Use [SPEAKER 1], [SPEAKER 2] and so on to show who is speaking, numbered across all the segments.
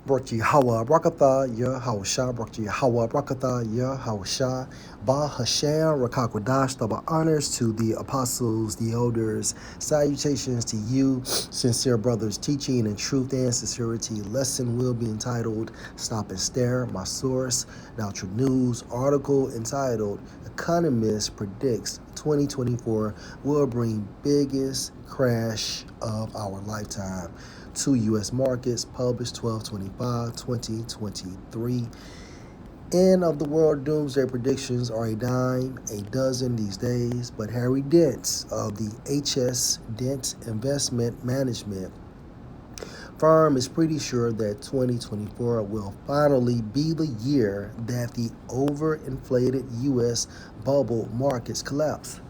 [SPEAKER 1] Brought to Hawa Brakatha, Yahawasha, brought to Hawa Brakatha, Yahawasha, Ba Hashem, Rakakwadash, double honors to the apostles, the elders, salutations to you, sincere brothers, teaching in truth and sincerity. Lesson will be entitled Stop and Stare, my source, Natural News, article entitled Economist Predicts 2024 will bring biggest crash of our lifetime. Two U.S. markets published 12/25/2023. End of the world doomsday predictions are a dime a dozen these days, but Harry Dent of the HS Dent Investment Management firm is pretty sure that 2024 will finally be the year that the overinflated U.S. bubble markets collapse.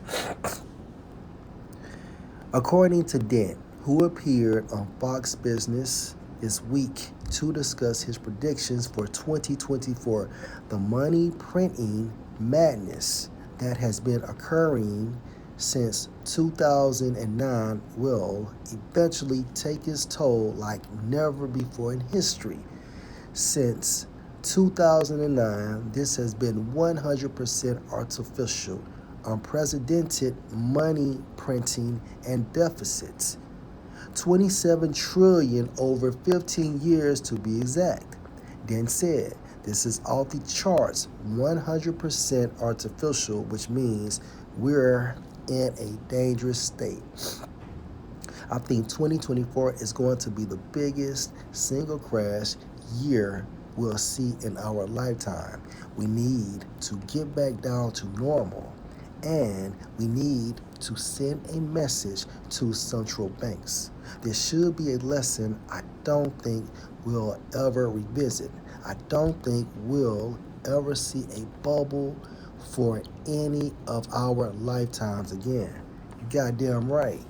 [SPEAKER 1] According to Dent, who appeared on Fox Business this week to discuss his predictions for 2024, the money printing madness that has been occurring since 2009 will eventually take its toll like never before in history. Since 2009, this has been 100% artificial, unprecedented money printing and deficits. 27 trillion over 15 years to be exact. Then said, this is off the charts, 100% artificial, which means we're in a dangerous state. I think 2024 is going to be the biggest single crash year we'll see in our lifetime. We need to get back down to normal, and we need to send a message to central banks. This should be a lesson I don't think we'll ever revisit. I don't think we'll ever see a bubble for any of our lifetimes again. You goddamn right.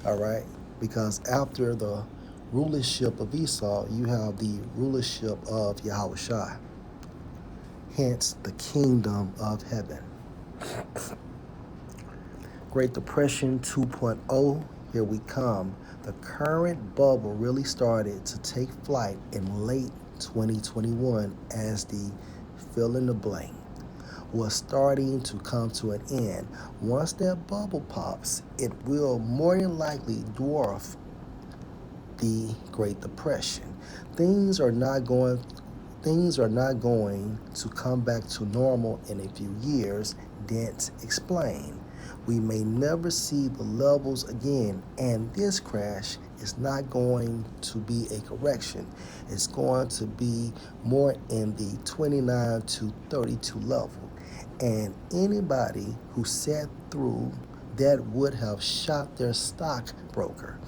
[SPEAKER 1] All right, because after the rulership of Esau, you have the rulership of Yahushua, hence the kingdom of heaven. Great Depression 2.0, here we come. The current bubble really started to take flight in late 2021 as the fill in the blank was starting to come to an end. Once that bubble pops, it will more than likely dwarf the Great Depression. Things are not going to come back to normal in a few years, Dent explained. We may never see the levels again, and this crash is not going to be a correction. It's going to be more in the 29 to 32 level. And anybody who sat through that would have shot their stockbroker.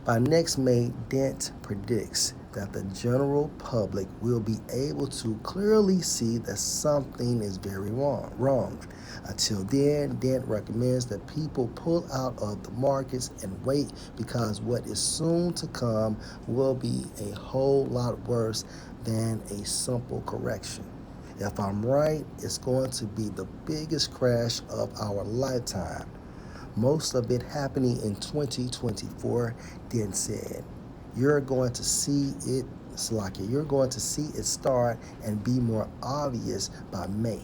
[SPEAKER 1] By next May, Dent predicts that the general public will be able to clearly see that something is very wrong. Until then, Dent recommends that people pull out of the markets and wait because what is soon to come will be a whole lot worse than a simple correction. If I'm right, it's going to be the biggest crash of our lifetime. Most of it happening in 2024, Dent said. You're going to see it, Slovakia, you're going to see it start and be more obvious by May.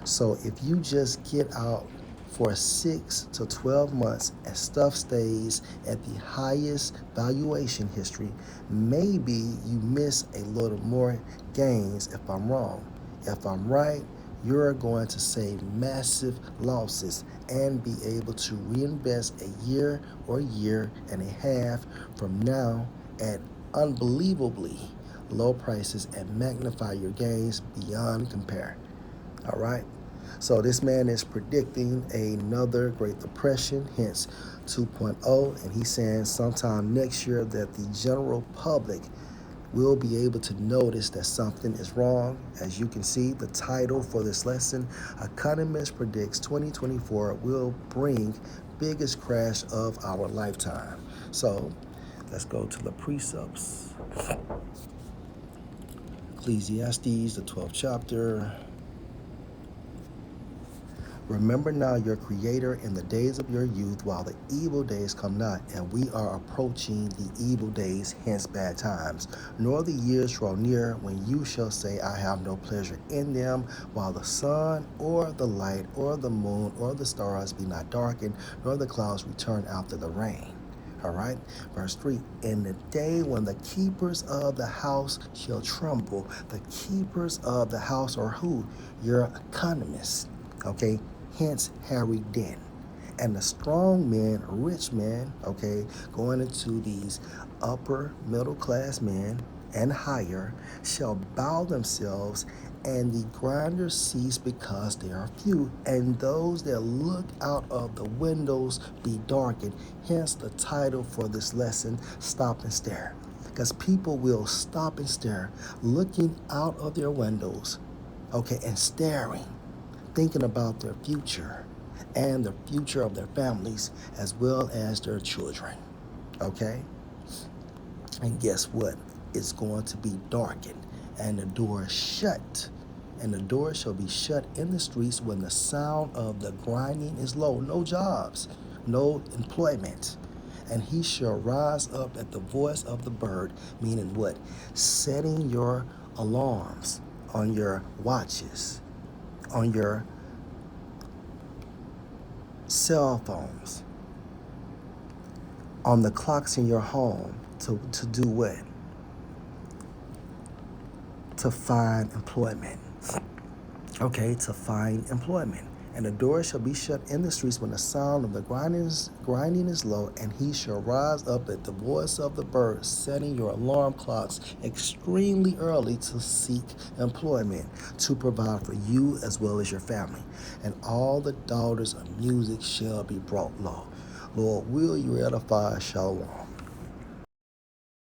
[SPEAKER 1] So if you just get out for 6 to 12 months and stuff stays at the highest valuation history, maybe you miss a little more gains if I'm wrong. If I'm right, you're going to save massive losses and be able to reinvest a year or year and a half from now at unbelievably low prices and magnify your gains beyond compare. All right? So this man is predicting another Great Depression, hence 2.0, and he's saying sometime next year that the general public will be able to notice that something is wrong. As you can see, the title for this lesson, Economist Predicts 2024 will bring biggest crash of our lifetime. So let's go to the precepts. Ecclesiastes, the 12th chapter. Remember now your Creator in the days of your youth, while the evil days come not, and we are approaching the evil days, hence bad times. Nor the years draw near when you shall say, I have no pleasure in them, while the sun or the light or the moon or the stars be not darkened, nor the clouds return after the rain. All right, verse 3, in the day when the keepers of the house shall tremble. The keepers of the house are who? Your economists, okay? Hence Harry Dent. And the strong men, rich men, okay, going into these upper middle class men and higher, shall bow themselves, and the grinders cease because they are few, and those that look out of the windows be darkened. Hence the title for this lesson, Stop and Stare. Because people will stop and stare, looking out of their windows, okay, and staring, thinking about their future and the future of their families as well as their children, okay? And guess what? It's going to be darkened and the door shut. And the door shall be shut in the streets when the sound of the grinding is low. No jobs, no employment. And he shall rise up at the voice of the bird, meaning what? Setting your alarms on your watches, on your cell phones, on the clocks in your home to do what? To find employment. Okay, to find employment. And the door shall be shut in the streets when the sound of the grinding is low, and he shall rise up at the voice of the bird, setting your alarm clocks extremely early to seek employment, to provide for you as well as your family. And all the daughters of music shall be brought low. Lord, will you edify? Shalom.